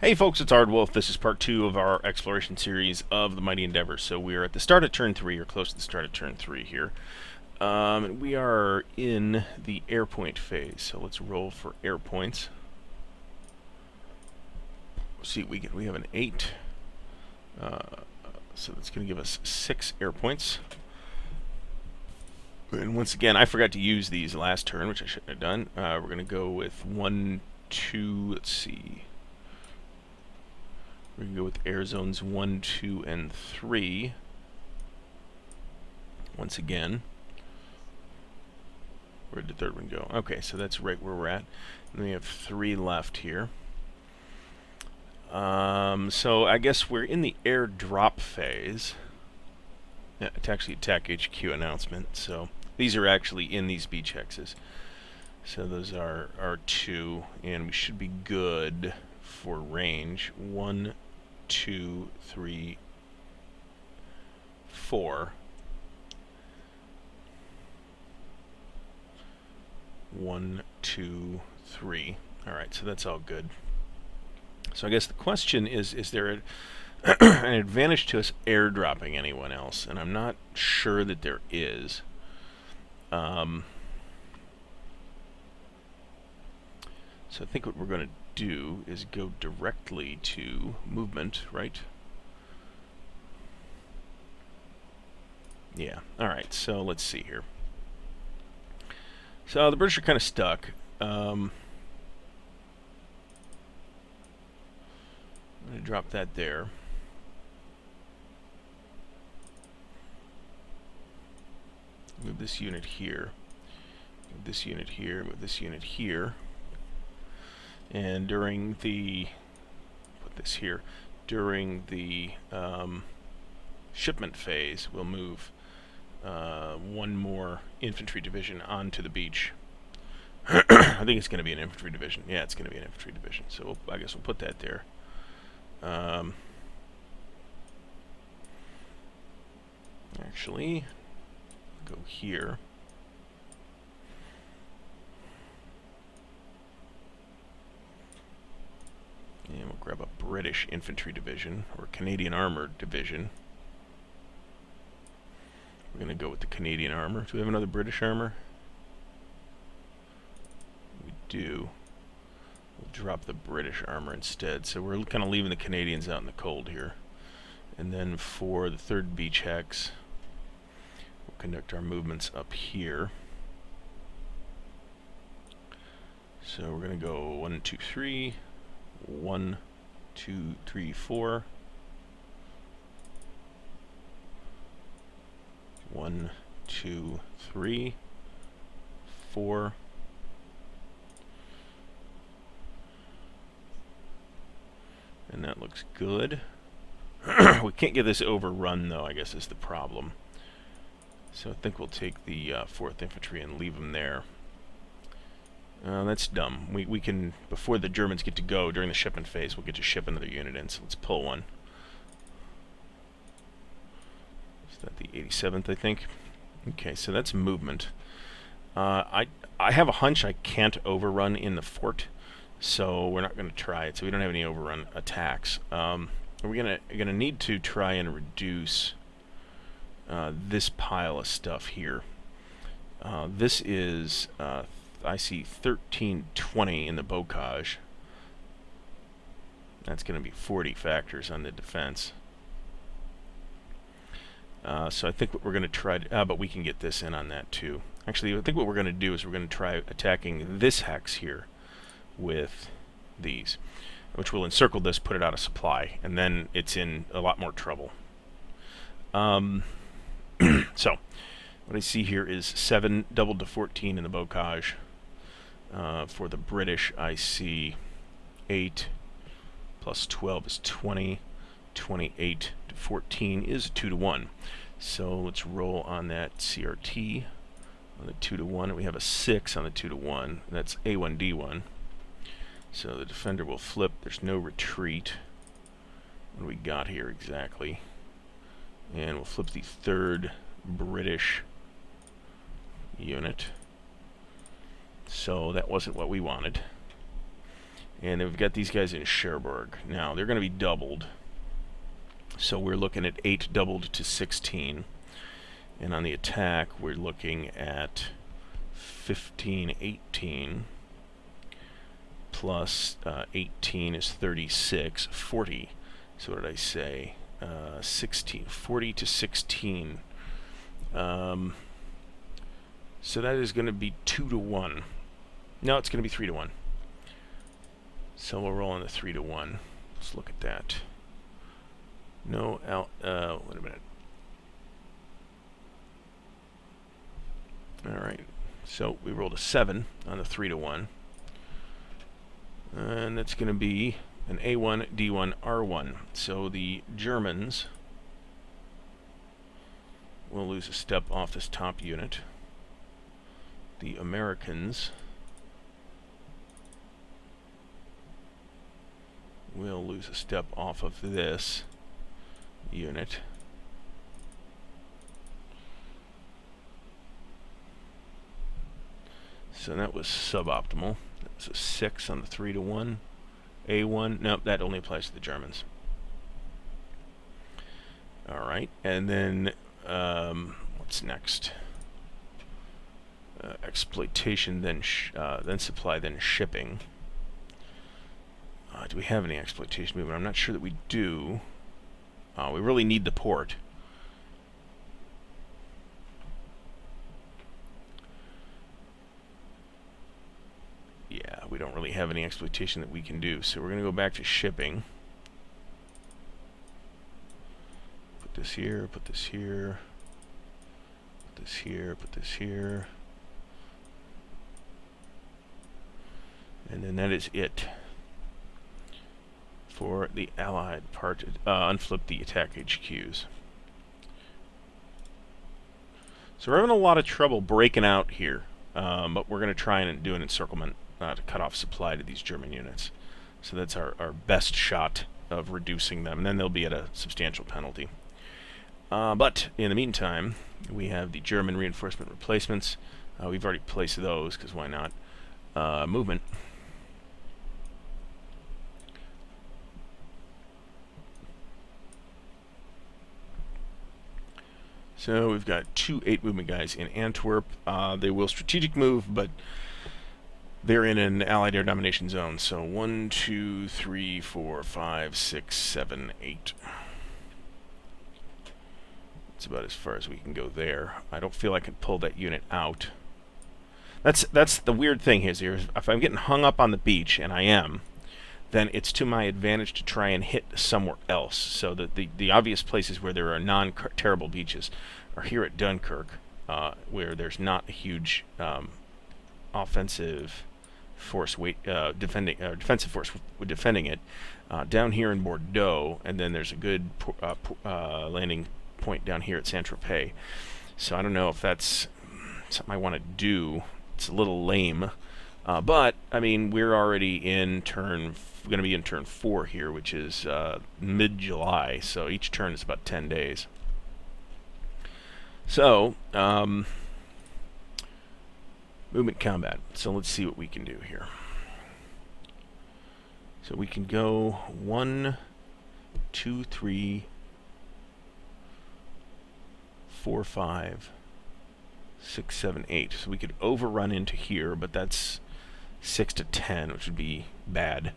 Hey folks, it's Ardwulf. This is part 2 of our exploration series of the Mighty Endeavor. So we are at the start of turn 3, or close to the start of turn 3 here. And we are in the air point phase, so let's roll for air points. See, we have an 8. So that's going to give us 6 air points. And once again, I forgot to use these last turn, which I shouldn't have done. We're going to go with 1, 2, let's see. We can go with air zones 1, 2, and 3. Once again. Where'd the third one go? Okay, so that's right where we're at. And we have 3 left here. So I guess we're in the air drop phase. Yeah, it's actually attack HQ announcement. So these are actually in these beach hexes. So those are our 2, and we should be good for range. 1, 2, 3, 4. 1, 2, 3. Alright, so that's all good. So I guess the question is there an advantage to us airdropping anyone else? And I'm not sure that there is. So I think what we're going to do is go directly to movement, right? Yeah. Alright, so let's see here. So the British are kind of stuck. I'm going to drop that there. Move this unit here. Move this unit here. Move this unit here. And during the... put this here. During the shipment phase, we'll move 1 more infantry division onto the beach. I think it's going to be an infantry division. Yeah, it's going to be an infantry division. So I guess we'll put that there. Actually, go here. And we'll grab a British infantry division, or Canadian armored division. We're going to go with the Canadian armor. Do we have another British armor? We do. We'll drop the British armor instead. So we're kind of leaving the Canadians out in the cold here. And then for the third beach hex, we'll conduct our movements up here. So we're going to go 1, 2, 3. 1, 2, 3, 4. 1, 2, 3, 4. And that looks good. We can't get this overrun, though, I guess is the problem. So I think we'll take the 4th Infantry and leave them there. That's dumb. We can, before the Germans get to go during the shipment phase, we'll get to ship another unit in, so let's pull one. Is that the 87th, I think? Okay, so that's movement. I have a hunch I can't overrun in the fort, so we're not going to try it, so we don't have any overrun attacks. We're gonna need to try and reduce this pile of stuff here. This is... I see 1320 in the bocage. That's going to be 40 factors on the defense. So I think what we're going to try to... but we can get this in on that too. Actually, I think what we're going to do is we're going to try attacking this hex here with these, which will encircle this, put it out of supply, and then it's in a lot more trouble. So, what I see here is 7 doubled to 14 in the bocage. For the British, I see 8 plus 12 is 20. 28 to 14 is 2 to 1. So let's roll on that CRT on the 2 to 1. And we have a 6 on the 2 to 1. That's A1D1. So the defender will flip. There's no retreat. What do we got here exactly? And we'll flip the 3rd British unit. So that wasn't what we wanted. And then we've got these guys in Cherbourg. Now, they're going to be doubled. So we're looking at 8 doubled to 16. And on the attack, we're looking at 15, 18. Plus 18 is 36. 40. So what did I say? 16. 40 to 16. So that is going to be 2 to 1. No, it's going to be 3 to 1. So we'll roll on the 3 to 1. Let's look at that. No, wait a minute. Alright, so we rolled a 7 on the 3 to 1. And that's going to be an A1, D1, R1. So the Germans will lose a step off this top unit. The Americans will lose a step off of this unit. So that was suboptimal. That was a 6 on the 3 to 1. A1, nope, that only applies to the Germans. Alright, and then what's next? Exploitation, then supply, then shipping. Do we have any exploitation movement? I'm not sure that we do. We really need the port. Yeah, we don't really have any exploitation that we can do, so we're going to go back to shipping. Put this here, put this here, put this here, put this here. And then that is it for the Allied part. Unflip the attack HQs. So we're having a lot of trouble breaking out here, but we're going to try and do an encirclement to cut off supply to these German units. So that's our best shot of reducing them, and then they'll be at a substantial penalty. But in the meantime, we have the German reinforcement replacements. We've already placed those, because why not? Movement. So we've got 2 8 movement guys in Antwerp. They will strategic move, but they're in an Allied air domination zone. So 1, 2, 3, 4, 5, 6, 7, 8. That's about as far as we can go there. I don't feel I can pull that unit out. That's the weird thing here. If I'm getting hung up on the beach, and I am, then it's to my advantage to try and hit somewhere else. So that the obvious places where there are non-terrible beaches are here at Dunkirk, where there's not a huge offensive force defensive force defending it. Down here in Bordeaux, and then there's a good landing point down here at Saint-Tropez. So I don't know if that's something I want to do. It's a little lame. But, I mean, we're already in going to be in turn 4 here, which is mid-July, so each turn is about 10 days. So, movement combat. So let's see what we can do here. So we can go 1, 2, 3, 4, 5, 6, 7, 8. So we could overrun into here, but that's 6 to 10, which would be bad.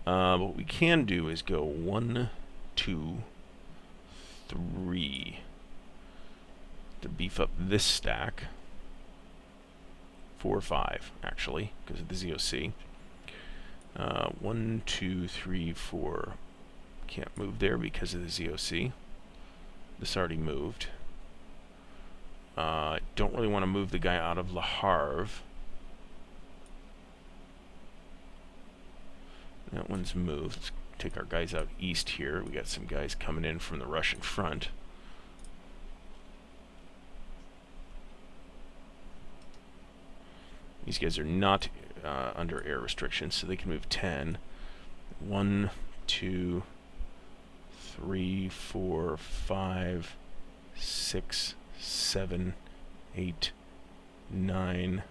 What we can do is go 1, 2, 3 to beef up this stack. 4, 5, actually, because of the ZOC. 1, 2, 3, 4. Can't move there because of the ZOC. This already moved. Don't really want to move the guy out of Le Havre. That one's moved. Let's take our guys out east here. We got some guys coming in from the Russian front. These guys are not under air restrictions, so they can move 10. 1, 2, 3, 4, 5, 6, 7, 8, 9,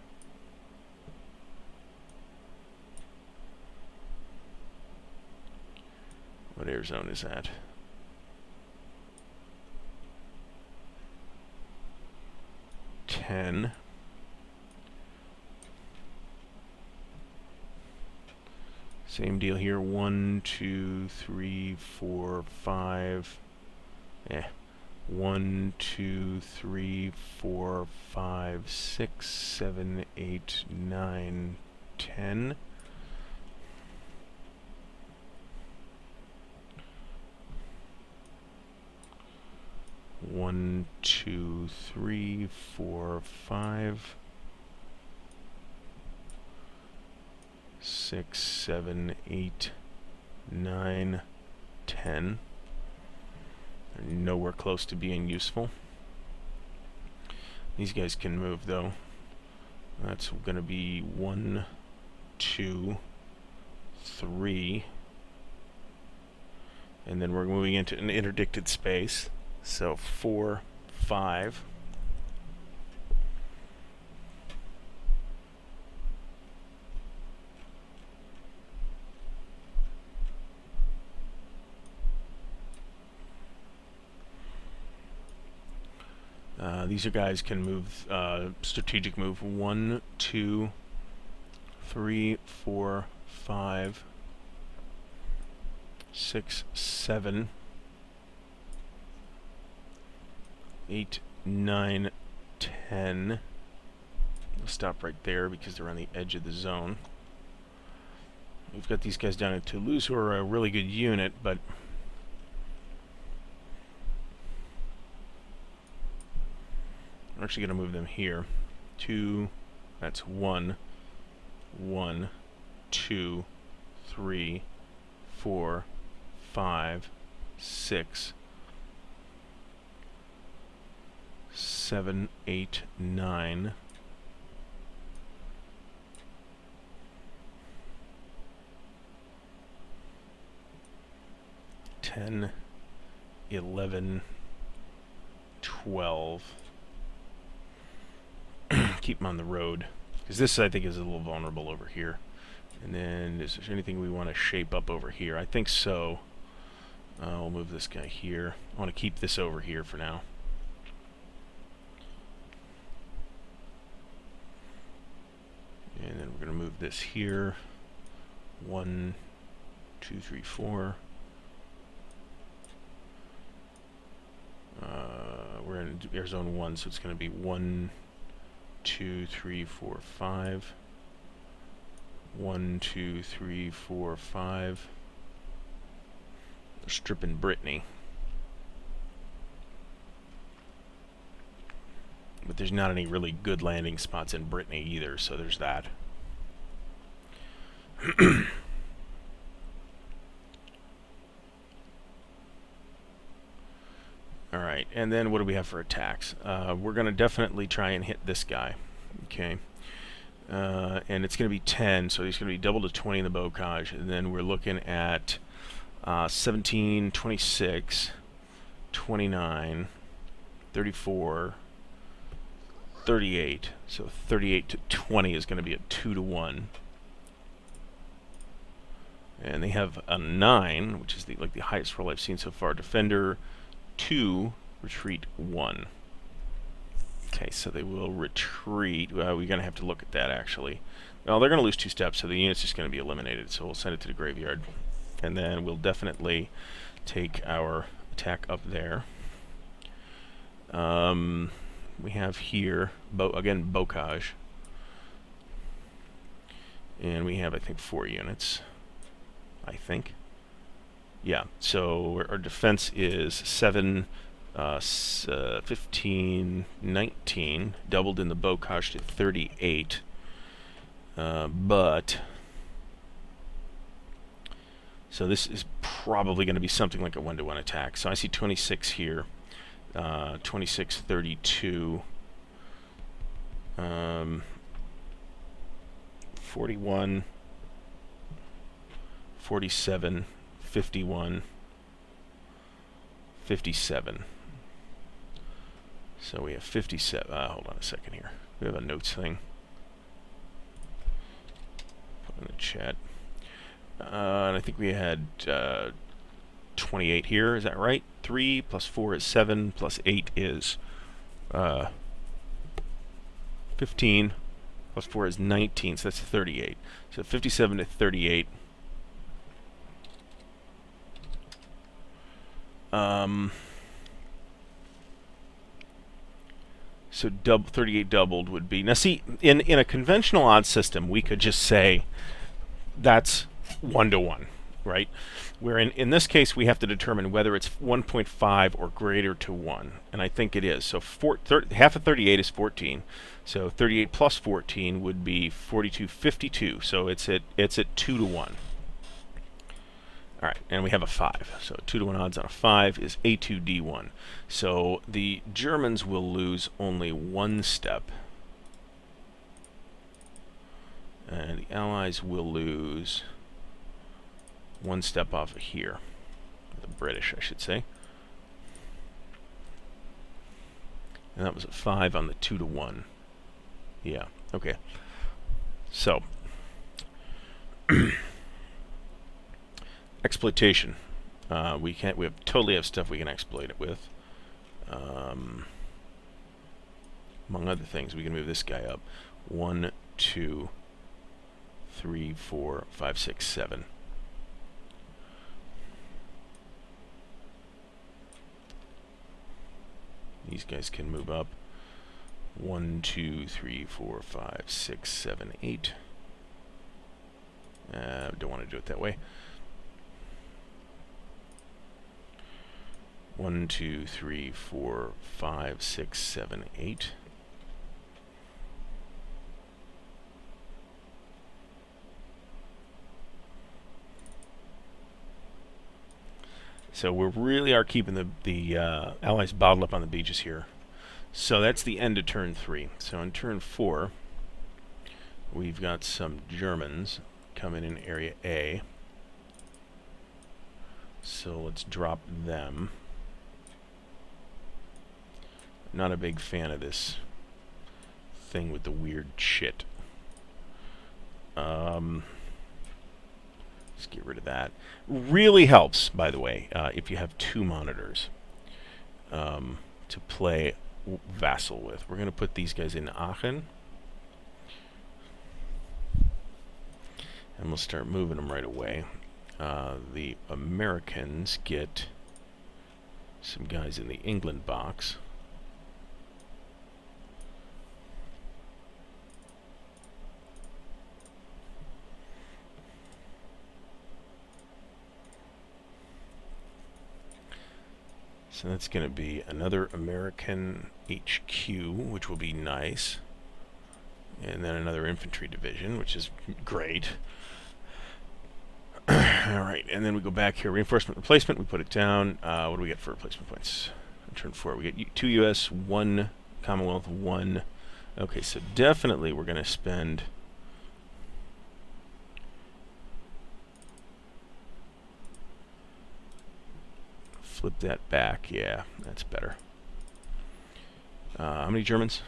What air zone is that? Ten. Same deal here. 1, 2, 3, 4, 5. 1, 2, 3, 4, 5, 6, 7, 8, 9, 10. One, 2, 3, 4, 5, 6, 7, 8, 9, 10. They're nowhere close to being useful. These guys can move though. That's going to be 1, 2, 3. And then we're moving into an interdicted space. So 4, 5. These are guys can move, strategic move 1, 2, 3, 4, 5, 6, 7, 8, 9, 10. We'll stop right there because they're on the edge of the zone. We've got these guys down in Toulouse who are a really good unit, but we're actually going to move them here. 2, that's 1, 1, 2, 3, 4, 5, 6, 7, 8, 9. 10, 11, 12. Keep them on the road, because this I think is a little vulnerable over here. And then is there anything we want to shape up over here? I think so. We'll move this guy here. I want to keep this over here for now. And then we're going to move this here. 1, 2, 3, 4. We're in air zone 1, so it's going to be 1, 2, 3, 4, 5. 1, 2, 3, 4, 5. They're stripping Brittany. But there's not any really good landing spots in Brittany either, so there's that. Alright, and then what do we have for attacks? We're going to definitely try and hit this guy. Okay. And it's going to be 10, so he's going to be double to 20 in the bocage. And then we're looking at 17, 26, 29, 34, 38. So 38 to 20 is going to be a 2 to 1. And they have a 9, which is the highest roll I've seen so far. Defender 2, retreat 1. Okay, so they will retreat. Well, we're going to have to look at that, actually. Well, they're going to lose 2 steps, so the unit's just going to be eliminated. So we'll send it to the graveyard. And then we'll definitely take our attack up there. We have here, again, bocage. And we have, I think, 4 units. I think. Yeah, so our defense is 7, 15, 19, doubled in the bocage to 38. But so this is probably going to be something like a 1-to-1 attack. So I see 26 here, 26, 32, 41, 47, 51, 57. So we have 57. Hold on a second here. We have a notes thing. Put in the chat. And I think we had 28 here. Is that right? 3 plus 4 is 7 plus 8 is 15 plus 4 is 19, so that's 38. So 57 to 38. So 38 doubled would be... Now see, in a conventional odds system, we could just say that's 1 to 1, right? Where in this case, we have to determine whether it's 1.5 or greater to 1. And I think it is. So half of 38 is 14. So 38 plus 14 would be 42.52. So it's at 2 to 1. All right, and we have a 5. So 2 to 1 odds on a 5 is A2D1. So the Germans will lose only 1 step. And the Allies will lose 1 step off of here. The British, I should say. And that was a 5 on the 2 to 1. Yeah, okay. So, exploitation. We totally have stuff we can exploit it with. Among other things, we can move this guy up. 1, 2, 3, 4, 5, 6, 7. These guys can move up. 1, 2, 3, 4, 5, 6, 7, 8. Don't want to do it that way. 1, 2, 3, 4, 5, 6, 7, 8. So we really are keeping the Allies bottled up on the beaches here. So that's the end of turn 3. So in turn 4, we've got some Germans coming in area A. So let's drop them. Not a big fan of this thing with the weird shit. Let's get rid of that. Really helps, by the way, if you have 2 monitors to play vassal with. We're going to put these guys in Aachen. And we'll start moving them right away. The Americans get some guys in the England box. So that's going to be another American HQ, which will be nice. And then another infantry division, which is great. Alright, and then we go back here. Reinforcement replacement, we put it down. What do we get for replacement points? On turn 4, we get 2 US, 1 Commonwealth, 1. Okay, so definitely we're going to spend... Flip that back. Yeah, that's better. How many Germans?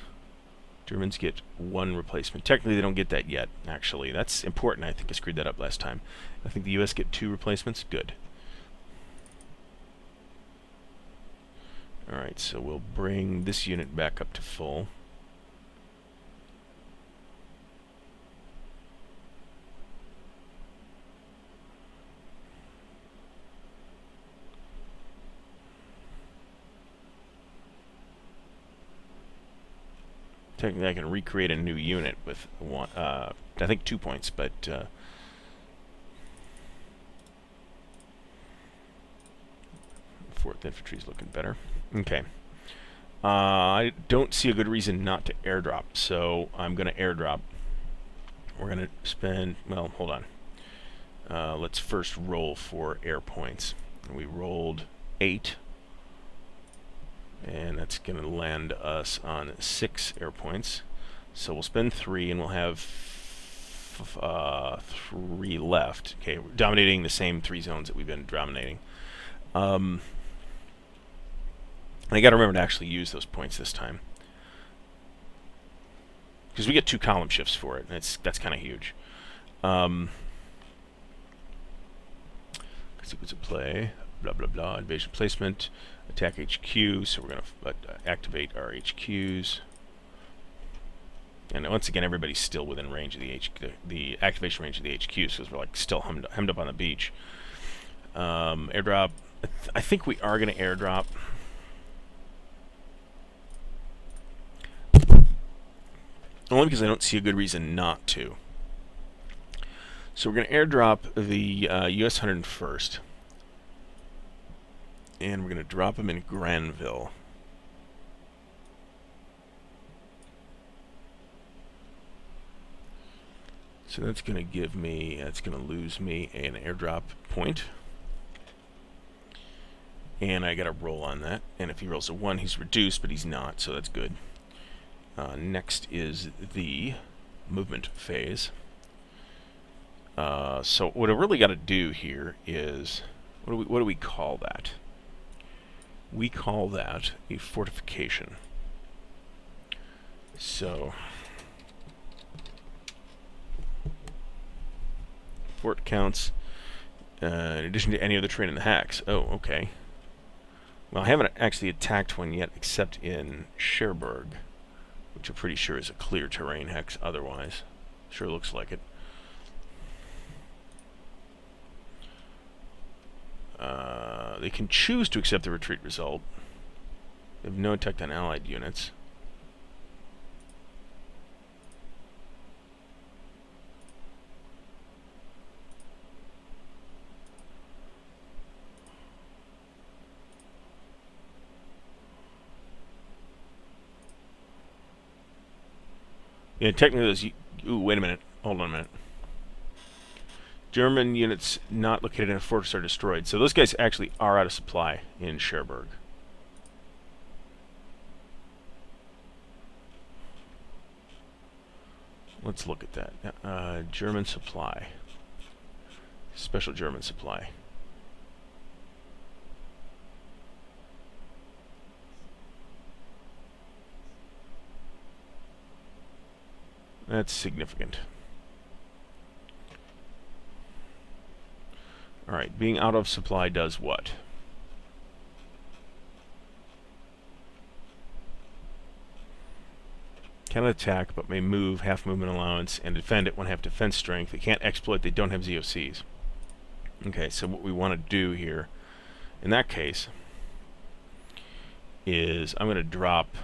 Germans get 1 replacement. Technically, they don't get that yet, actually. That's important. I think I screwed that up last time. I think the US get 2 replacements. Good. Alright, so we'll bring this unit back up to full. Technically, I can recreate a new unit with one, I think 2 points, but 4th Infantry is looking better. Okay. I don't see a good reason not to airdrop, so I'm going to airdrop. We're going to spend, well, hold on. Let's first roll for air points. We rolled 8. And that's going to land us on 6 air points. So we'll spend 3, and we'll have 3 left. Okay, we're dominating the same 3 zones that we've been dominating. And I got to remember to actually use those points this time, because we get 2 column shifts for it, and that's kind of huge. Sequence of play. blah blah blah. Invasion placement, attack HQ. So we're going to activate our HQs. And once again, everybody's still within range of the activation range of the HQs, because we're like still hemmed up on the beach. Airdrop. I think we are going to airdrop. Only because I don't see a good reason not to. So we're going to airdrop the US 101st. And we're going to drop them in Granville. So that's going to give me, that's going to lose me an airdrop point. And I got to roll on that. And if he rolls a 1, he's reduced, but he's not, so that's good. Next is the movement phase. So what I really got to do here is, what do we call that? We call that a fortification. So fort counts in addition to any other terrain in the hacks. Oh, okay. Well, I haven't actually attacked one yet, except in Cherbourg, which I'm pretty sure is a clear terrain hex otherwise. Sure looks like it. They can choose to accept the retreat result. They have no attack on allied units. Yeah, technically those... Ooh, wait a minute. Hold on a minute. German units not located in a fortress are destroyed. So those guys actually are out of supply in Cherbourg. Let's look at that. German supply. Special German supply. That's significant. Alright, being out of supply does what? Can attack, but may move, half movement allowance, and defend at 1/2 defense strength. They can't exploit, they don't have ZOCs. Okay, so what we want to do here, in that case, is I'm going to drop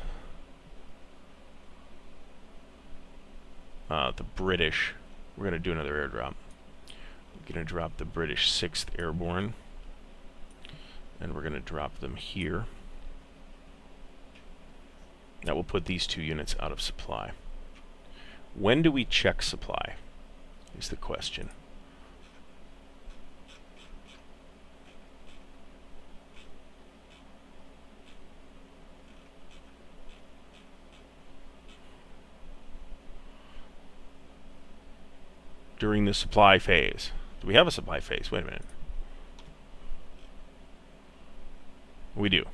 the British. We're going to do another airdrop. We're going to drop the British 6th Airborne, and we're going to drop them here. That will put these 2 units out of supply. When do we check supply, is the question. During the supply phase. Do we have a supply phase? Wait a minute. We do.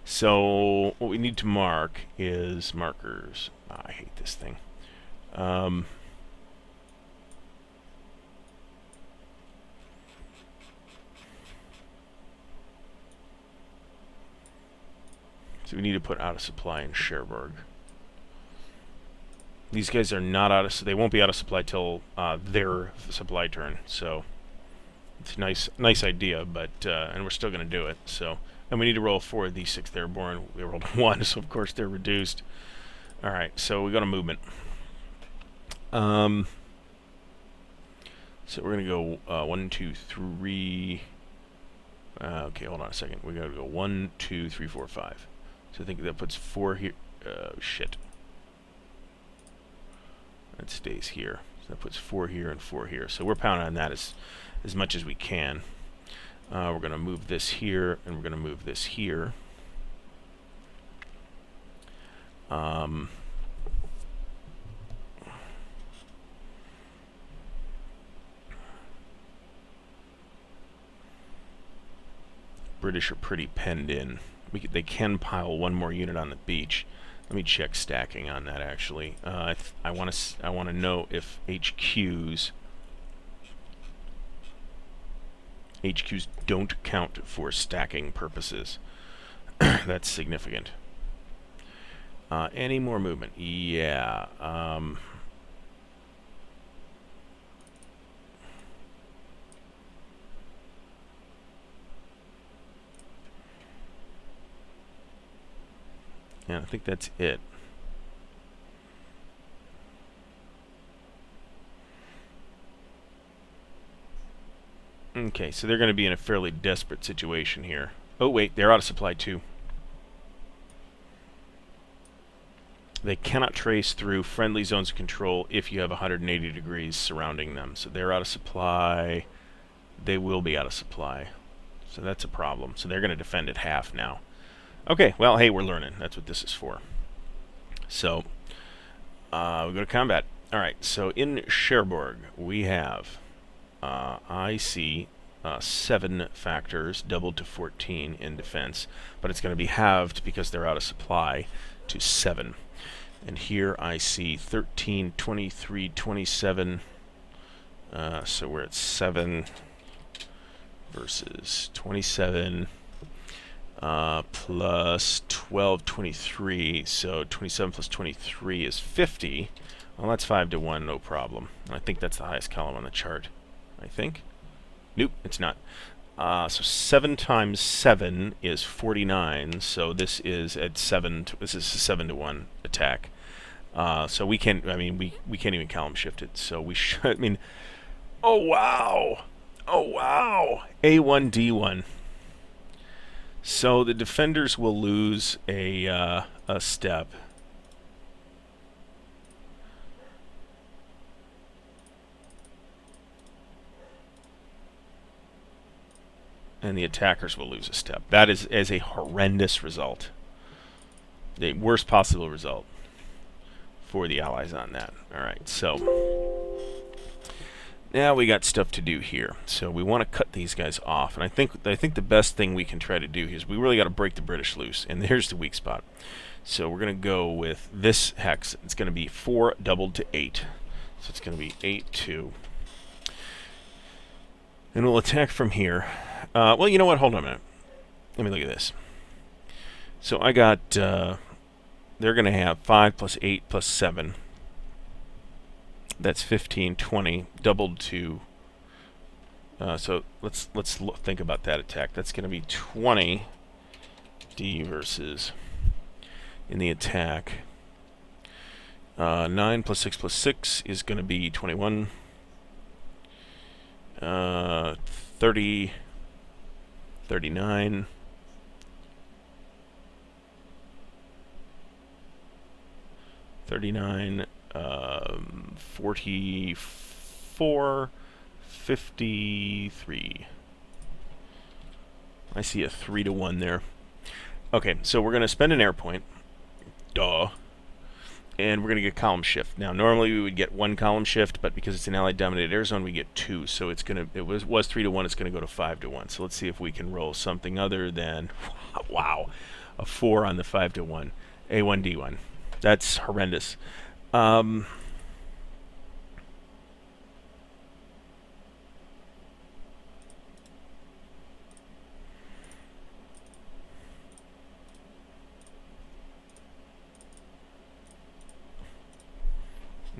So what we need to mark is markers. I hate this thing. So we need to put out of supply in Cherbourg. These guys are not out of, so they won't be out of supply till their supply turn. So it's a nice idea, but and we're still going to do it. So, and we need to roll 4 of these 6th Airborne. We rolled 1, so of course they're reduced. All right, so we got a movement. So we're going to go 1, 2, 3. Okay, hold on a second. We got to go 1, 2, 3, 4, 5. So I think that puts 4 here. Shit. That stays here. So that puts 4 here and 4 here. So we're pounding on that as much as we can. We're going to move this here, and we're going to move this here. British are pretty penned in. They can pile 1 more unit on the beach. Let me check stacking on that actually. I want to know if HQs don't count for stacking purposes. That's significant. Any more movement? Yeah. Yeah, I think that's it. Okay, so they're going to be in a fairly desperate situation here. Oh, wait, they're out of supply too. They cannot trace through friendly zones of control if you have 180 degrees surrounding them. So they're out of supply. They will be out of supply. So that's a problem. So they're going to defend at half now. Okay, well, hey, we're learning. That's what this is for. So, we go to combat. Alright, so in Cherbourg, we have, I see 7 factors, doubled to 14 in defense, but it's going to be halved because they're out of supply to 7. And here I see 13, 23, 27, so we're at 7 versus 27, plus 12, 23, so 27 plus 23 is 50. Well, that's 5 to 1, no problem. And I think that's the highest column on the chart. I think. Nope, it's not. So 7 times 7 is 49, so this is at 7, this is a 7 to 1 attack. So we can't, I mean, we can't even column shift it, so we should, I mean, oh wow! Oh wow! A1, D1. So the defenders will lose a step. And the attackers will lose a step. That is a horrendous result. The worst possible result for the allies on that. Alright, so now we got stuff to do here. So we want to cut these guys off. And I think the best thing we can try to do here is we really got to break the British loose. And here's the weak spot. So we're going to go with this hex. It's going to be 4 doubled to 8. So it's going to be 8, 2. And we'll attack from here. Well, you know what? Hold on a minute. Let me look at this. So I got, they're going to have 5 plus 8 plus 7. That's 15, 20, doubled to, so let's think about that attack. That's going to be 20 D versus, in the attack, 9 plus 6 plus 6 is going to be 21. 30, 39, 39, 44, 53. I see a 3 to 1 there. Okay, so we're going to spend an air point. Duh. And we're going to get column shift. Now, normally we would get 1 column shift, but because it's an allied dominated air zone, we get 2. So it's going to, it was 3 to 1, it's going to go to 5 to 1. So let's see if we can roll something other than, wow, a 4 on the 5 to 1. A1, D1. That's horrendous.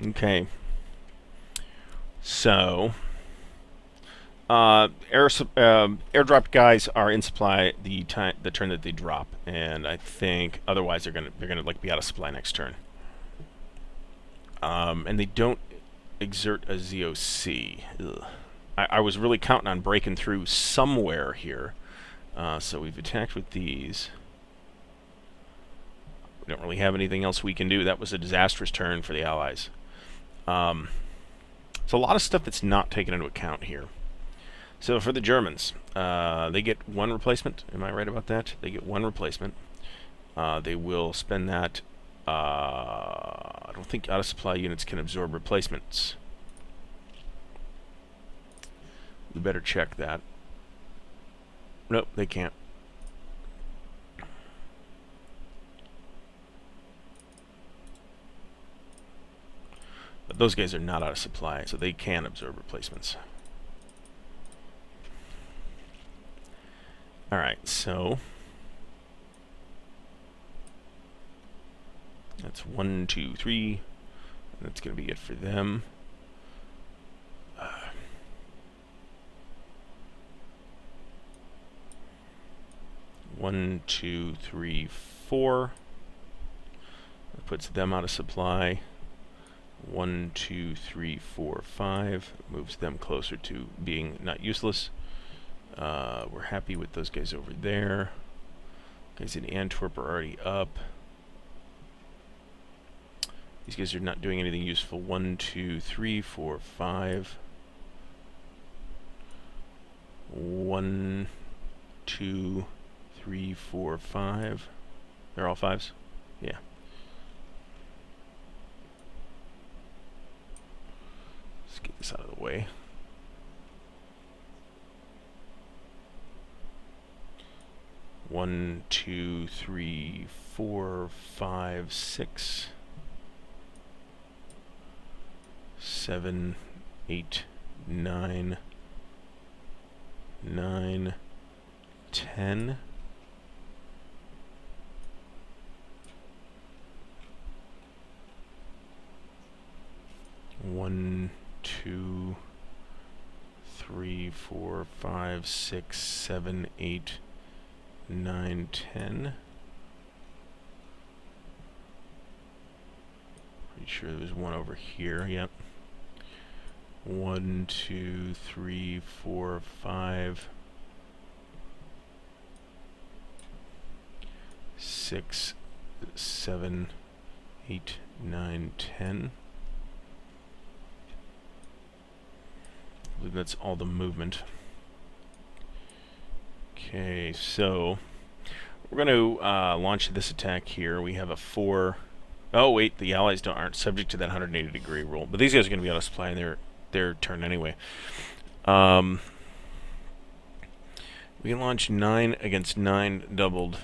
Okay. So, airdrop guys are in supply the turn that they drop, and I think otherwise they're gonna like be out of supply next turn. And they don't exert a ZOC. Ugh. I was really counting on breaking through somewhere here. So we've attacked with these. We don't really have anything else we can do. That was a disastrous turn for the Allies. So a lot of stuff that's not taken into account here. So for the Germans, they get 1 replacement. Am I right about that? They get 1 replacement. They will spend that. I don't think out-of-supply units can absorb replacements. We better check that. Nope, they can't. But those guys are not out of supply, so they can absorb replacements. Alright, so that's 1, 2, 3. That's going to be it for them. 1, 2, 3, 4. That puts them out of supply. 1, 2, 3, 4, 5. Moves them closer to being not useless. We're happy with those guys over there. Guys in Antwerp are already up. These guys are not doing anything useful. 1, 2, 3, 4, 5. 1, 2, 3, 4, 5. They're all 5s? Yeah. Let's get this out of the way. One, 2, 3, 4, 5, 6, 7, 8, 9, 9, 10. One, 2, 3, 4, 5, 6, 7, 8, 9, 10. Pretty sure there was one over here. Yep. 1, 2, 3, 4, 5, 6, 7, 8, 9, 10. I believe that's all the movement. Okay, so we're going to launch this attack here. We have a 4. Oh wait, the allies aren't subject to that 180-degree rule, but these guys are going to be out of supply in their turn anyway. We can launch 9 against 9 doubled.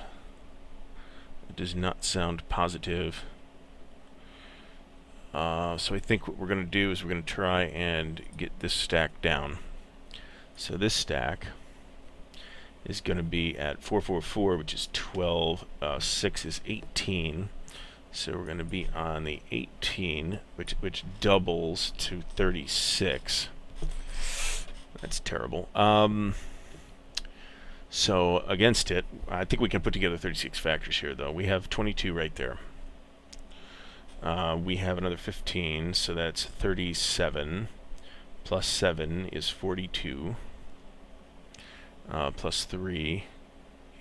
It does not sound positive. So I think what we're going to do is we're going to try and get this stack down. So this stack is going to be at 4, 4, 4, which is 12. 6 is 18. So we're going to be on the 18, which doubles to 36. That's terrible. So against it, I think we can put together 36 factors here, though. We have 22 right there. We have another 15, so that's 37. Plus 7 is 42. Plus 3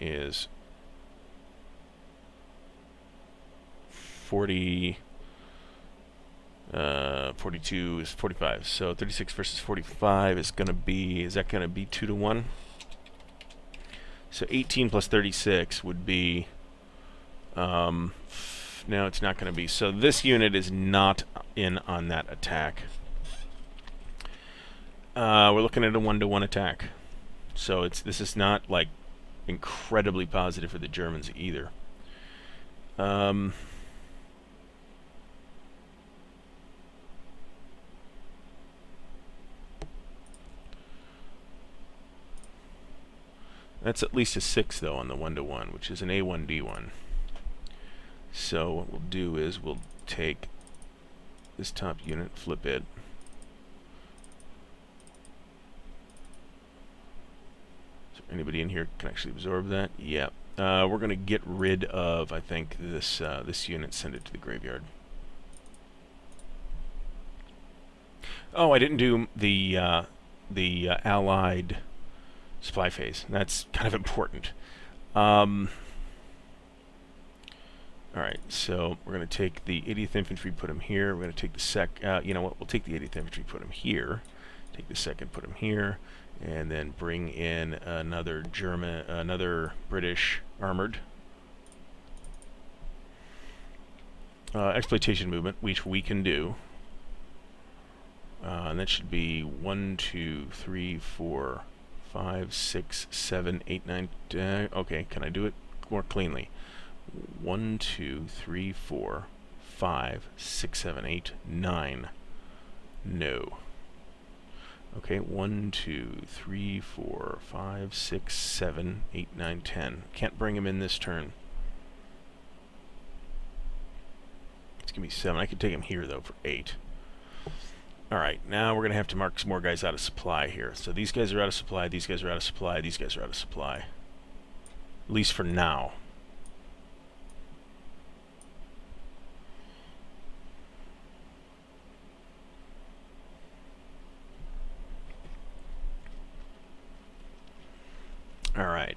is 40. 42 is 45. So 36 versus 45 is going to be, is that going to be 2 to 1? So 18 plus 36 would be, no, it's not going to be. So this unit is not in on that attack. We're looking at a 1-to-1 attack. So this is not like incredibly positive for the Germans either. That's at least a 6 though on the 1-to-1, which is an A1D1. So what we'll do is we'll take this top unit, flip it. Is there anybody in here can actually absorb that? Yeah. We're going to get rid of, I think, this this unit, send it to the graveyard. Oh, I didn't do the allied supply phase. That's kind of important. Alright, so we're going to take the 80th Infantry, put them here. We're going to take the you know what, we'll take the 80th Infantry, put them here. Take the 2nd, put them here. And then bring in another British armored. Exploitation movement, which we can do. And that should be 1, 2, 3, 4, 5, 6, 7, 8, 9, 10. Okay, can I do it more cleanly? 1, 2, 3, 4, 5, 6, 7, 8, 9. No. Okay, 1, 2, 3, 4, 5, 6, 7, 8, 9, 10. Can't bring him in this turn. It's going to be 7. I could take him here, though, for 8. Alright, now we're going to have to mark some more guys out of supply here. So these guys are out of supply, these guys are out of supply, these guys are out of supply. At least for now. Alright.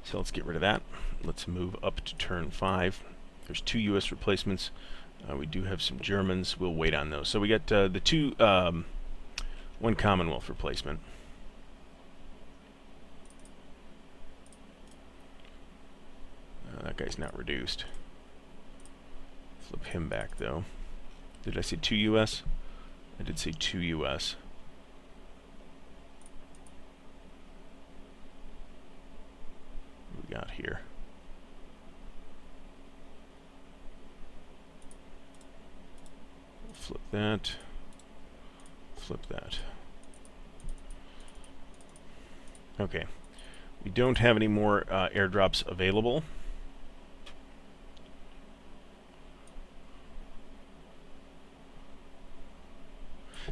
So let's get rid of that. Let's move up to turn 5. There's 2 U.S. replacements. We do have some Germans. We'll wait on those. So we got the 2, 1 Commonwealth replacement. That guy's not reduced. Flip him back, though. Did I say 2 U.S.? I did say 2 U.S. What do we got here? Flip that. Flip that. Okay. We don't have any more airdrops available.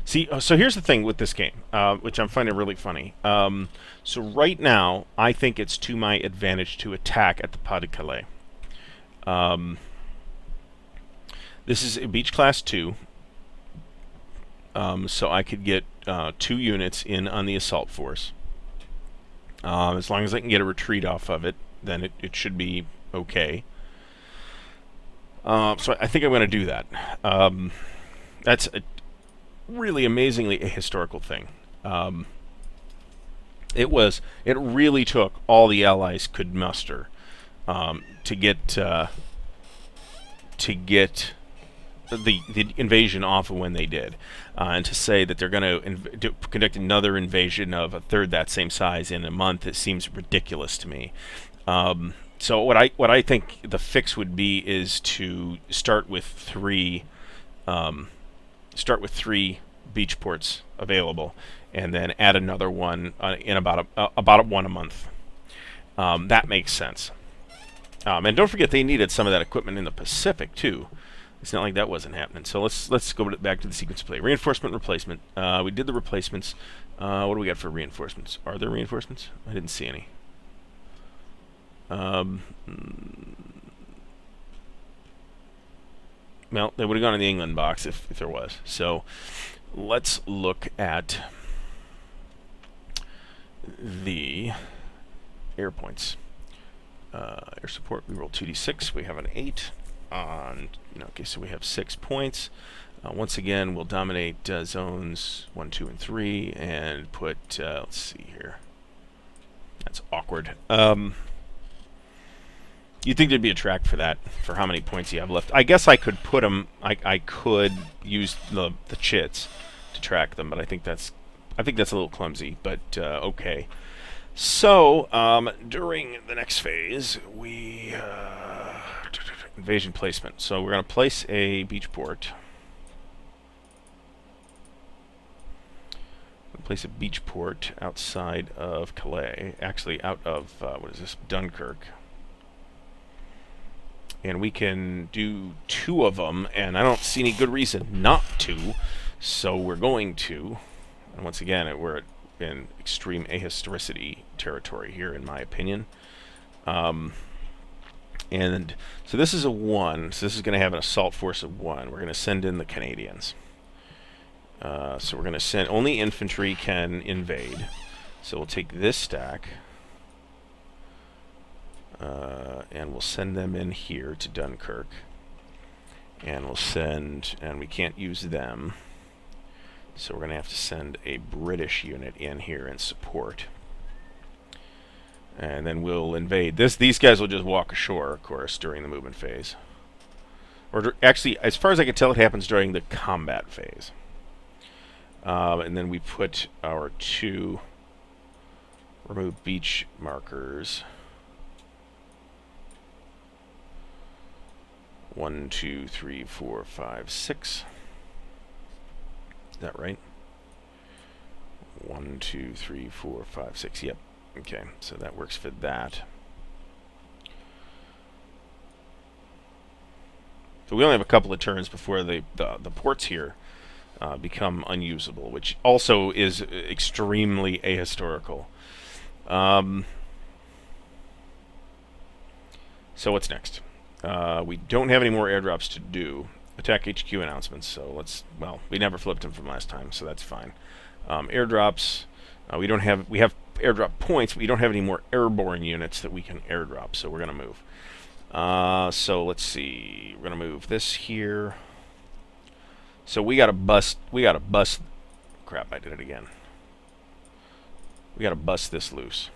See, so here's the thing with this game, which I'm finding really funny. So right now, I think it's to my advantage to attack at the Pas de Calais. This is a beach class 2. So I could get 2 units in on the assault force. As long as I can get a retreat off of it, then it should be okay. So I think I'm going to do that. That's really amazingly a historical thing. It really took all the allies could muster to get the invasion off of when they did, and to say that they're going to conduct another invasion of a third that same size in a month, it seems ridiculous to me. So what I think the fix would be is to start with 3 beach ports available, and then add another one in about 1 a month. That makes sense. And don't forget they needed some of that equipment in the Pacific too. It's not like that wasn't happening. So let's go back to the sequence of play. Reinforcement, replacement. We did the replacements. What do we got for reinforcements? Are there reinforcements? I didn't see any. Well, they would have gone in the England box if there was. So let's look at the air points. Air support, we roll 2d6. We have an 8 on, okay, so we have 6 points. Once again, we'll dominate zones 1, 2, and 3, and put, let's see here. That's awkward. You'd think there'd be a track for that, for how many points you have left. I guess I could put them, I could use the chits to track them, but I think that's a little clumsy, but okay. So, during the next phase, we, invasion placement. So we're going to place a beach port. Place a beach port outside of Calais, actually out of, what is this, Dunkirk. And we can do 2 of them, and I don't see any good reason not to, so we're going to. And once again, we're in extreme ahistoricity territory here, in my opinion. And so this is a 1, so this is going to have an assault force of 1. We're going to send in the Canadians. So we're going to send, only infantry can invade. So we'll take this stack, and we'll send them in here to Dunkirk. And we'll send, and we can't use them, so we're going to have to send a British unit in here and support. And then we'll invade. These guys will just walk ashore, of course, during the movement phase. Or actually, as far as I can tell, it happens during the combat phase. And then we put our 2 remove beach markers 1, 2, 3, 4, 5, 6. Is that right? 1, 2, 3, 4, 5, 6. Yep. Okay, so that works for that. So we only have a couple of turns before the ports here become unusable, which also is extremely ahistorical. So what's next? We don't have any more airdrops to do. Attack HQ announcements. So let's. Well, we never flipped them from last time, so that's fine. Airdrops. We have airdrop points, but we don't have any more airborne units that we can airdrop. So we're gonna move. So let's see. We're gonna move this here. So we gotta bust. Crap! I did it again. We gotta bust this loose,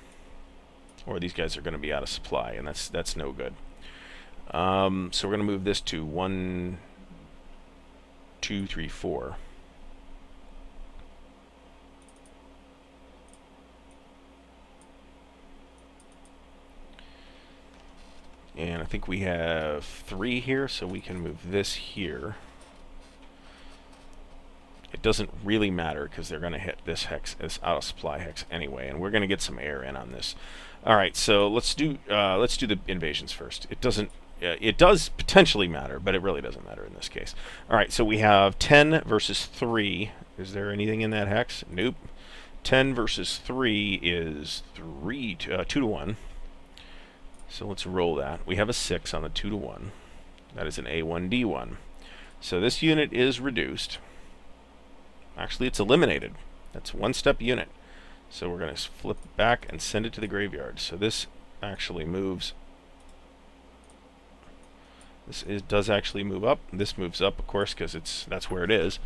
or these guys are gonna be out of supply, and that's no good. So we're gonna move this to 1, 2, 3, 4. And I think we have 3 here, so we can move this here. It doesn't really matter because they're going to hit this hex as out of supply hex anyway, and we're going to get some air in on this. All right, so let's do the invasions first. It does potentially matter, but it really doesn't matter in this case. All right, so we have 10 versus 3. Is there anything in that hex? Nope. 10 versus 3 is 2 to 1. So let's roll that. We have a 6 on the 2 to 1. That is an A1D1. So this unit is reduced. Actually, it's eliminated. That's 1-step unit. So we're going to flip back and send it to the graveyard. So this actually moves. Does actually move up. This moves up, of course, because that's where it is.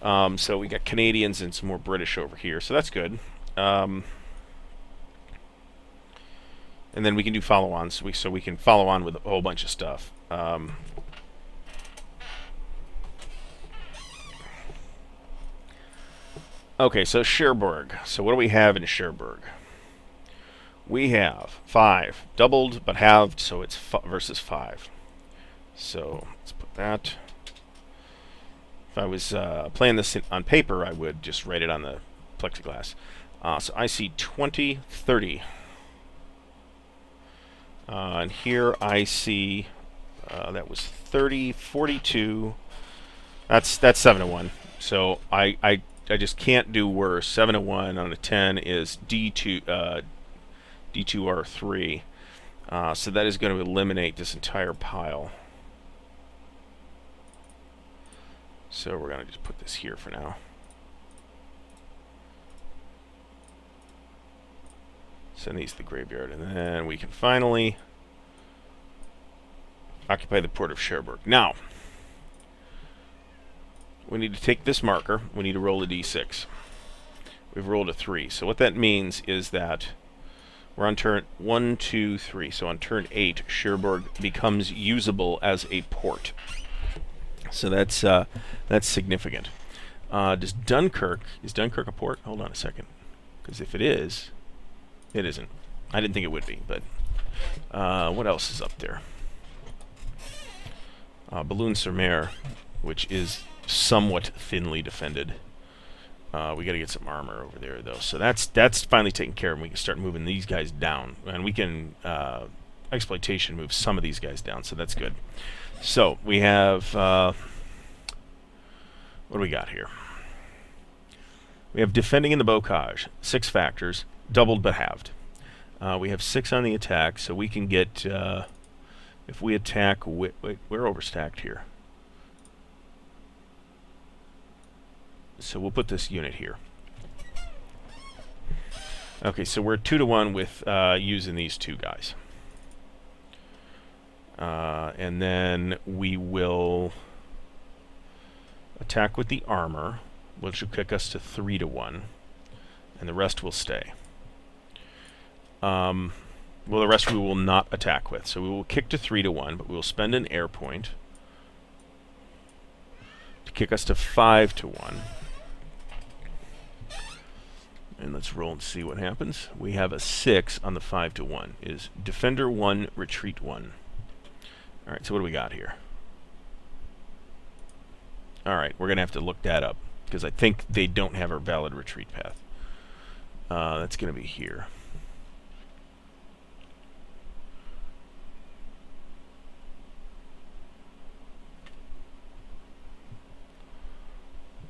So we got Canadians and some more British over here. So that's good. And then we can do follow-ons. So we can follow on with a whole bunch of stuff. Okay, so Cherbourg. So what do we have in Cherbourg? We have 5 doubled but halved, so it's versus 5. So let's put that. If I was playing this on paper, I would just write it on the plexiglass. So I see 20, 30. And here I see that was 30, 42. That's 7 to 1. So I just can't do worse. 7 to 1 on a 10 is D2R3. So that is going to eliminate this entire pile. So we're going to just put this here for now. Send these to the graveyard, and then we can finally occupy the port of Cherbourg. Now, we need to take this marker. We need to roll a d6. We've rolled a 3. So what that means is that we're on turn 1, 2, 3. So on turn 8, Cherbourg becomes usable as a port. So that's significant. Is Dunkirk a port? Hold on a second, because if it is, it isn't. I didn't think it would be, but what else is up there? Boulogne-sur-Mer, which is somewhat thinly defended. We got to get some armor over there, though. So that's finally taken care of, and we can start moving these guys down. And we can exploitation move some of these guys down, so that's good. So we have what do we got here? We have defending in the bocage, 6 factors, doubled but halved. We have 6 on the attack, so we can get if we attack. Wait, we're overstacked here. So we'll put this unit here. Okay, so we're 2 to 1 with using these 2 guys. And then we will attack with the armor, which will kick us to 3 to 1, and the rest will stay. Well, the rest we will not attack with. So we will kick to 3 to 1, but we will spend an air point to kick us to 5 to 1. And let's roll and see what happens. We have a 6 on the 5 to 1. Is Defender 1, Retreat 1. Alright, so what do we got here? Alright, we're going to have to look that up, because I think they don't have a valid retreat path. That's going to be here.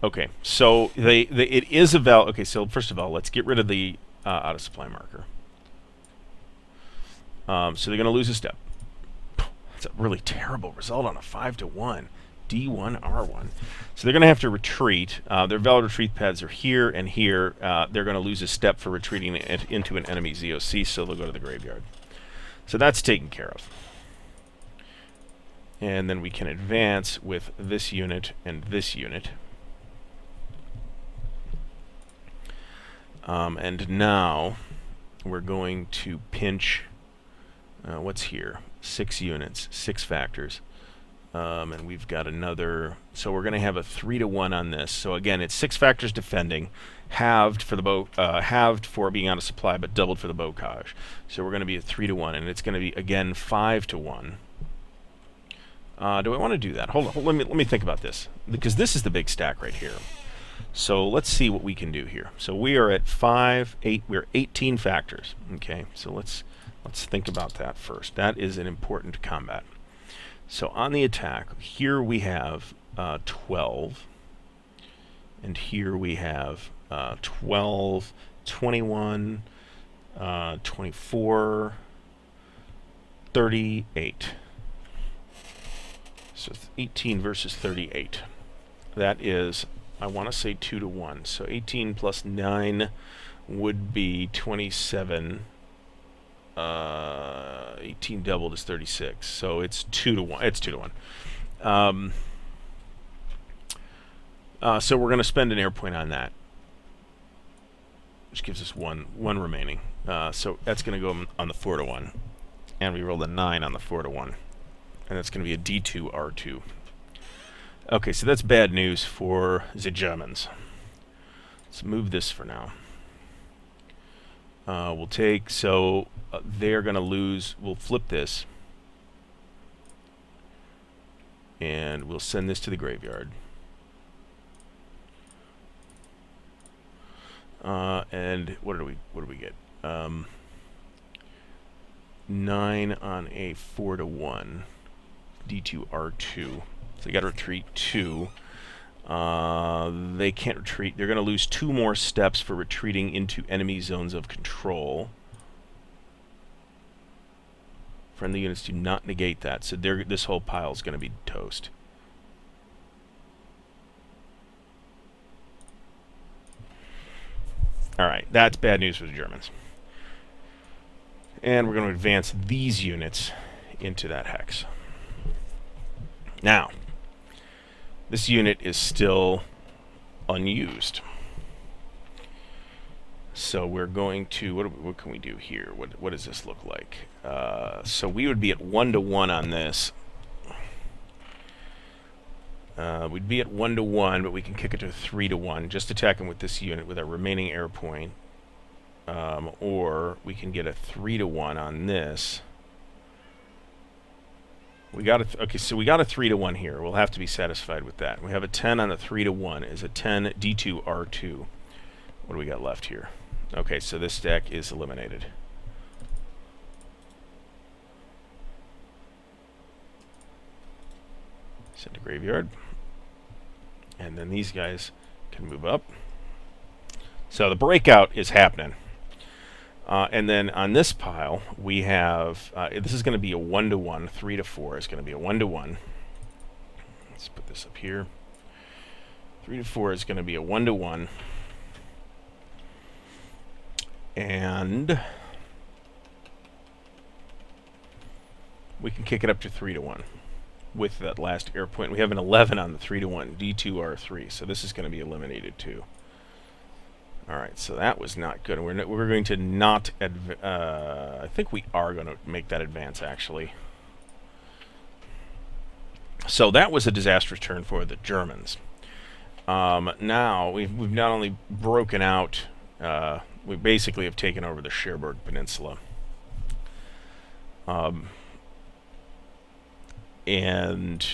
Okay, so it is a valid... Okay, so first of all, let's get rid of the out-of-supply marker. So they're going to lose a step. That's a really terrible result on a 5-1. D1, R1. So they're going to have to retreat. Their valid retreat paths are here and here. They're going to lose a step for retreating into an enemy ZOC, so they'll go to the graveyard. So that's taken care of. And then we can advance with this unit and this unit. And now we're going to pinch, what's here? 6 units, 6 factors. And we've got another, so we're going to have a 3-1 on this. So again, it's 6 factors defending, halved for the halved for being out of supply, but doubled for the bocage. So we're going to be a 3-1, and it's going to be again 5-1. Do I want to do that? Hold on, let me think about this, because this is the big stack right here. So let's see what we can do here. So we are at 8. We're 18 factors. Okay, so let's think about that first. That is an important combat. So on the attack, here we have 12, and here we have 12, 21, 24, 38. So it's 18 versus 38. That is, I want to say 2-1. So 18 plus 9 would be 27. 18 doubled is 36. So it's 2-1. It's 2-1. So we're going to spend an air point on that, which gives us one remaining. So that's going to go on the 4-1, and we roll a 9 on the 4-1, and that's going to be a D2 R2. Okay, so that's bad news for the Germans. Let's move this for now. We'll take, so they're going to lose, we'll flip this, and we'll send this to the graveyard. And what do we get? 9 on a 4-1, D2 R2. So they got to retreat 2. They can't retreat. They're going to lose 2 more steps for retreating into enemy zones of control. Friendly units do not negate that, so this whole pile is going to be toast. Alright, that's bad news for the Germans. And we're going to advance these units into that hex. Now, this unit is still unused. So we're going to, what can we do here? What does this look like? So we would be at 1-1 on this. We'd be at 1-1, but we can kick it to 3-1. Just attacking with this unit with our remaining air point. Or we can get a 3-1 on this. We got okay, so we got a 3-1 here. We'll have to be satisfied with that. We have a 10 on the 3-1. Is a 10 D2 R2. What do we got left here? Okay, so this stack is eliminated. Send to graveyard. And then these guys can move up. So the breakout is happening. And then on this pile, we have, this is going to be a 1-1, 3-4 is going to be a 1-1. Let's put this up here. 3-4 is going to be a 1-1. And we can kick it up to 3-1 with that last air point. We have an 11 on the 3-1, D2 R3, so this is going to be eliminated too. Alright, so that was not good. We're going to not... I think we are going to make that advance, actually. So that was a disastrous turn for the Germans. Now, we've not only broken out... we basically have taken over the Cherbourg Peninsula. And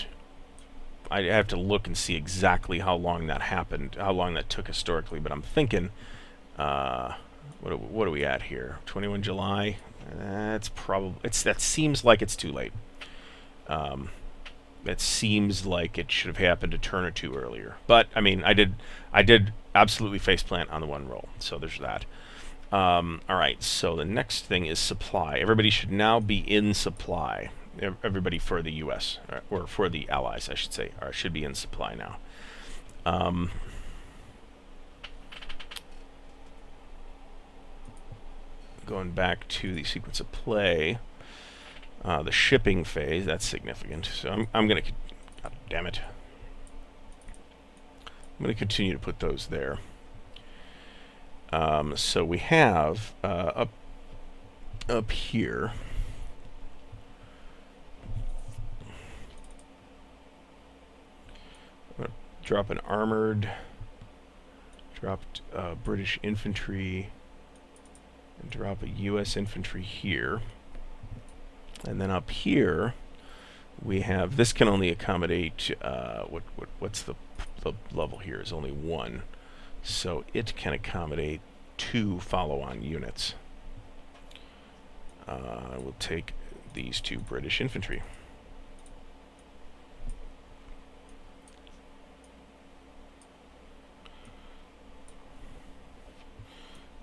I have to look and see exactly how long that happened, how long that took historically. But I'm thinking, what are we at here? 21 July. That's probably that seems like it's too late. It seems like it should have happened a turn or two earlier. But I mean, I did absolutely faceplant on the one roll, so there's that. All right, so the next thing is supply. Everybody should now be in supply. Everybody for the U.S. or for the Allies, I should say, should be in supply now. Going back to the sequence of play. The shipping phase, that's significant. So I'm going to... God damn it. I'm going to continue to put those there. So we have up here... I'm going to drop an armored... Dropped British infantry... And drop a U.S. infantry here. And then up here, we have, this can only accommodate, what's the level here is only 1. So it can accommodate 2 follow-on units. We'll take these 2 British infantry.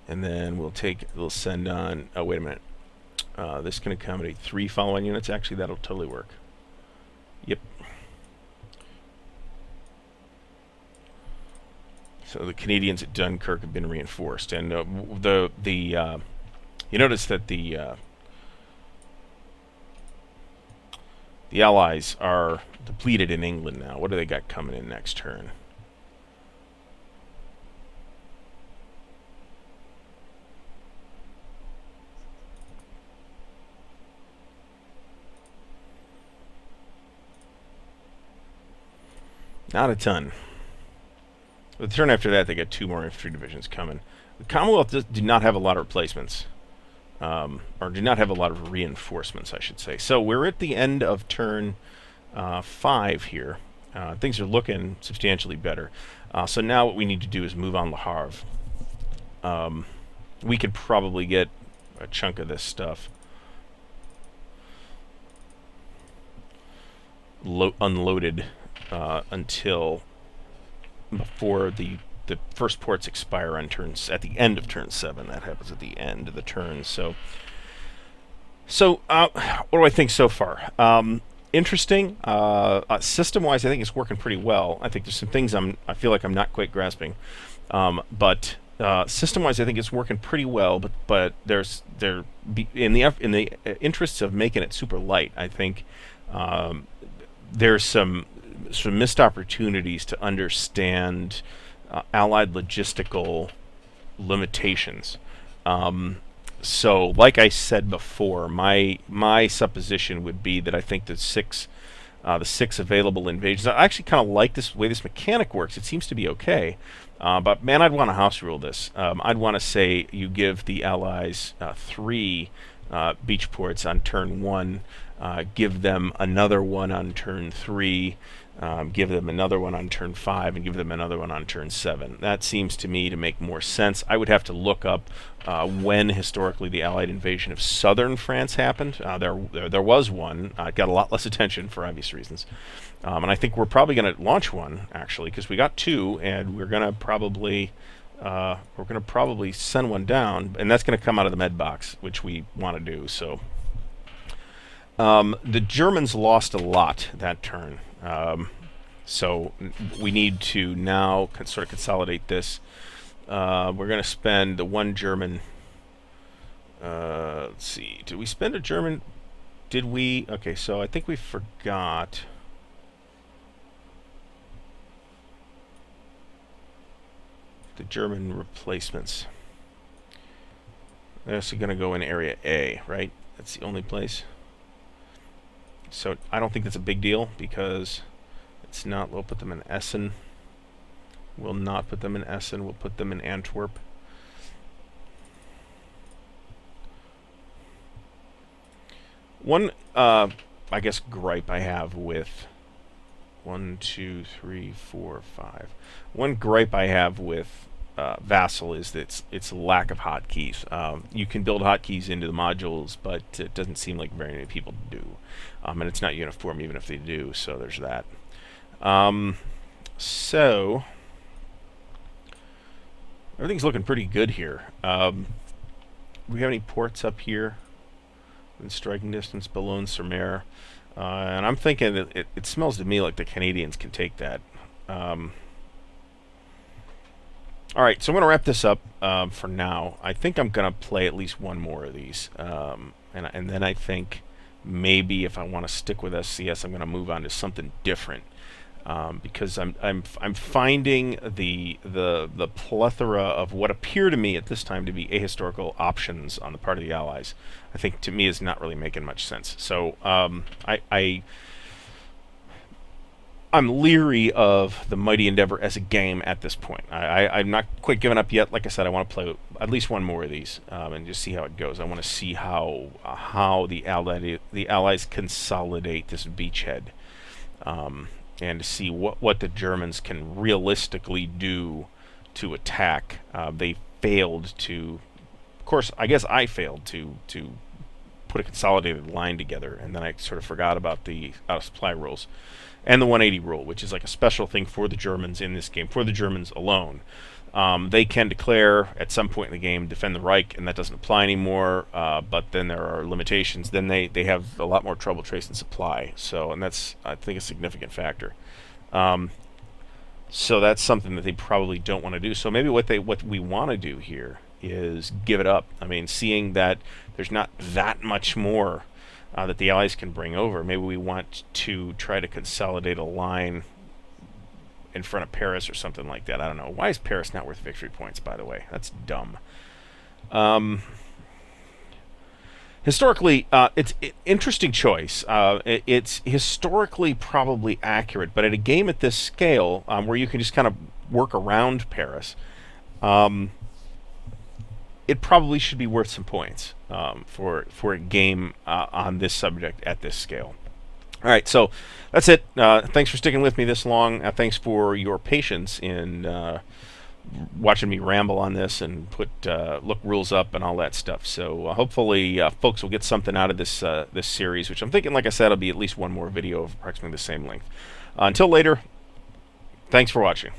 And then we'll send on, oh wait a minute. This can accommodate 3 follow-on units. Actually, that'll totally work. Yep. So the Canadians at Dunkirk have been reinforced, and you notice that the Allies are depleted in England now. What do they got coming in next turn? Not a ton. The turn after that, they get 2 more infantry divisions coming. The Commonwealth do not have a lot of replacements. Or do not have a lot of reinforcements, I should say. So we're at the end of turn 5 here. Things are looking substantially better. So now what we need to do is move on Le Havre. We could probably get a chunk of this stuff unloaded until before the first ports expire on turns at the end of turn 7. That happens at the end of the turn. So what do I think so far? Interesting. System-wise, I think it's working pretty well. I think there's some things I feel like I'm not quite grasping, but system-wise, I think it's working pretty well. But in the interests of making it super light, I think there's some missed opportunities to understand Allied logistical limitations. So, like I said before, my supposition would be that I think the six available invasions. I actually kind of like this way this mechanic works. It seems to be okay, but man, I'd want to house rule this. I'd want to say you give the Allies 3 beach ports on turn 1. Give them another one on turn 3, give them another one on turn 5, and give them another one on turn 7. That seems to me to make more sense. I would have to look up when historically the Allied invasion of southern France happened. There was one. It got a lot less attention for obvious reasons. And I think we're probably going to launch one, actually, because we got 2, and we're going to probably send one down, and that's going to come out of the med box, which we want to do. So the Germans lost a lot that turn, so we need to now sort of consolidate this. We're going to spend the 1 German. Let's see, did we spend a German? Did we? Okay, so I think we forgot. The German replacements. They're also going to go in Area A, right? That's the only place. So I don't think that's a big deal because it's not. We'll put them in Essen. We'll not put them in Essen. We'll put them in Antwerp. One, I guess, gripe I have with 1, 2, 3, 4, 5. One gripe I have with Vassal is that its lack of hotkeys. You can build hotkeys into the modules, but it doesn't seem like very many people do. And it's not uniform even if they do, so there's that. So everything's looking pretty good here. Do we have any ports up here in striking distance? Boulogne-sur-Mer. And I'm thinking that it smells to me like the Canadians can take that. Alright, so I'm going to wrap this up for now. I think I'm going to play at least one more of these. And then I think maybe if I want to stick with SCS, I'm going to move on to something different. Because I'm finding the plethora of what appear to me at this time to be ahistorical options on the part of the Allies. I think to me is not really making much sense. So I'm leery of the Mighty Endeavor as a game at this point. I'm not quite given up yet. Like I said, I want to play at least one more of these and just see how it goes. I want to see how the Allies consolidate this beachhead. And to see what the Germans can realistically do to attack. They failed to, of course, I guess I failed to put a consolidated line together, and then I sort of forgot about the out-of-supply rules. And the 180 rule, which is like a special thing for the Germans in this game, for the Germans alone. They can declare at some point in the game, defend the Reich, and that doesn't apply anymore, but then there are limitations. Then they have a lot more trouble tracing supply. So, and that's, I think, a significant factor. So that's something that they probably don't want to do. So maybe what we want to do here is give it up. I mean, seeing that there's not that much more that the Allies can bring over, maybe we want to try to consolidate a line in front of Paris or something like that. I don't know. Why is Paris not worth victory points, by the way? That's dumb. Historically, it's an interesting choice. It's historically probably accurate, but at a game at this scale, where you can just kind of work around Paris, it probably should be worth some points for a game on this subject at this scale. All right, so that's it. Thanks for sticking with me this long. Thanks for your patience in watching me ramble on this and look rules up and all that stuff. So hopefully folks will get something out of this this series, which I'm thinking, like I said, will be at least one more video of approximately the same length. Until later, thanks for watching.